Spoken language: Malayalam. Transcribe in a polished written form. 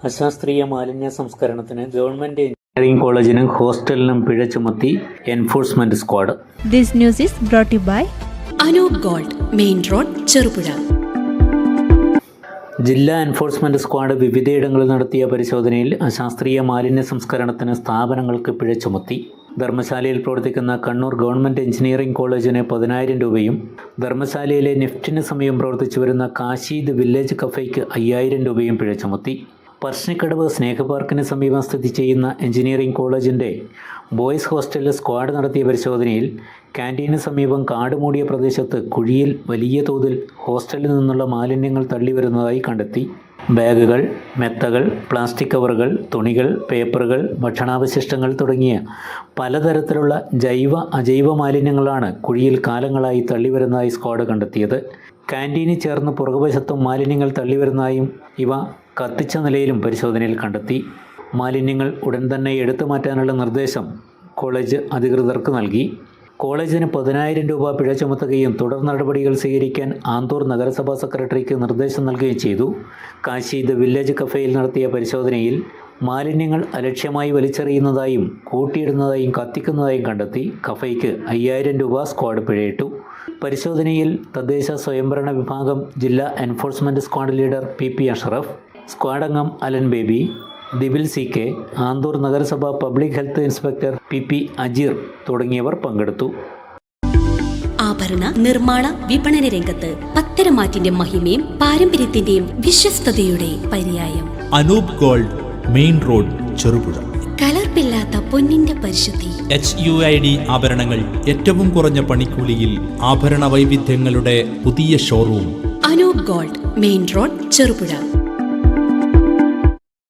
അശാസ്ത്രീയ മാലിന്യ സംസ്കരണത്തിന് ഗവൺമെന്റ് എഞ്ചിനീയറിംഗ് കോളേജിനും ഹോസ്റ്റലിനും പിഴ ചുമത്തി enforcement squad. This news is brought to you by Anoop gold, main road, Cherupuzha. ജില്ലാ എൻഫോഴ്സ്മെന്റ് സ്ക്വാഡ് വിവിധയിടങ്ങളിൽ നടത്തിയ പരിശോധനയിൽ അശാസ്ത്രീയ മാലിന്യ സംസ്കരണത്തിന് സ്ഥാപനങ്ങൾക്ക് പിഴ ചുമത്തി. ധർമ്മശാലയിൽ പ്രവർത്തിക്കുന്ന കണ്ണൂർ ഗവൺമെൻറ് എഞ്ചിനീയറിംഗ് കോളേജിന് 10,000 രൂപയും ധർമ്മശാലയിലെ നിഫ്റ്റിന് സമീപം പ്രവർത്തിച്ചു വരുന്ന കാശീദ് വില്ലേജ് കഫേയ്ക്ക് 5,000 രൂപയും പിഴ ചുമത്തി. പറശ്ശിനിക്കടവ് സ്നേഹപാർക്കിന് സമീപം സ്ഥിതി ചെയ്യുന്ന എഞ്ചിനീയറിംഗ് കോളേജിൻ്റെ ബോയ്സ് ഹോസ്റ്റലിൽ സ്ക്വാഡ് നടത്തിയ പരിശോധനയിൽ ക്യാൻറ്റീന് സമീപം കാട് മൂടിയ പ്രദേശത്ത് കുഴിയിൽ വലിയ തോതിൽ ഹോസ്റ്റലിൽ നിന്നുള്ള മാലിന്യങ്ങൾ തള്ളിവരുന്നതായി കണ്ടെത്തി. ബാഗുകൾ, മെത്തകൾ, പ്ലാസ്റ്റിക് കവറുകൾ, തുണികൾ, പേപ്പറുകൾ, ഭക്ഷണാവശിഷ്ടങ്ങൾ തുടങ്ങിയ പലതരത്തിലുള്ള ജൈവ അജൈവ മാലിന്യങ്ങളാണ് കുഴിയിൽ കാലങ്ങളായി തള്ളിവരുന്നതായി സ്ക്വാഡ് കണ്ടെത്തിയത്. ക്യാൻറ്റീനിൽ ചേർന്ന് പുറകുവശത്തും മാലിന്യങ്ങൾ തള്ളിവരുന്നതായും ഇവ കത്തിച്ച നിലയിലും പരിശോധനയിൽ കണ്ടെത്തി. മാലിന്യങ്ങൾ ഉടൻ തന്നെ എടുത്തു മാറ്റാനുള്ള നിർദ്ദേശം കോളേജ് അധികൃതർക്ക് നൽകി. കോളേജിന് 10,000 രൂപ പിഴ ചുമത്തുകയും തുടർ നടപടികൾ സ്വീകരിക്കാൻ ആന്തൂർ നഗരസഭാ സെക്രട്ടറിക്ക് നിർദ്ദേശം നൽകുകയും ചെയ്തു. കാശീദ് വില്ലേജ് കഫേയിൽ നടത്തിയ പരിശോധനയിൽ മാലിന്യങ്ങൾ അലക്ഷ്യമായി വലിച്ചെറിയുന്നതായും കൂട്ടിയിടുന്നതായും കത്തിക്കുന്നതായും കണ്ടെത്തി. കഫേയ്ക്ക് 5,000 രൂപ സ്ക്വാഡ് പിഴയിട്ടു. പരിശോധനയിൽ തദ്ദേശ സ്വയംഭരണ വിഭാഗം ജില്ലാ enforcement squad leader PP Ashraf, squad അംഗം അലൻ ബേബി, ദിബിൽ CK, ആന്തൂർ നഗരസഭ public health inspector PP Ajeer തുടങ്ങിയവർ പങ്കെടുത്തു. ആഭരണ നിർമ്മാണ വിപണന രംഗത്ത് പത്തരമാറ്റിന്റെ മഹിമയും പാരമ്പര്യത്തിന്റെയും വിശ്വസ്തയുടെ പര്യായം. Anoop gold, main road, Cherupuzha. കലർപ്പില്ലാത്ത പൊന്നിന്റെ പരിശുദ്ധി. HUID ആഭരണങ്ങൾ ഏറ്റവും കുറഞ്ഞ പണിക്കൂലിയിൽ. ആഭരണ വൈവിധ്യങ്ങളുടെ പുതിയ showroom. Anoop gold, main road, Cherupuzha.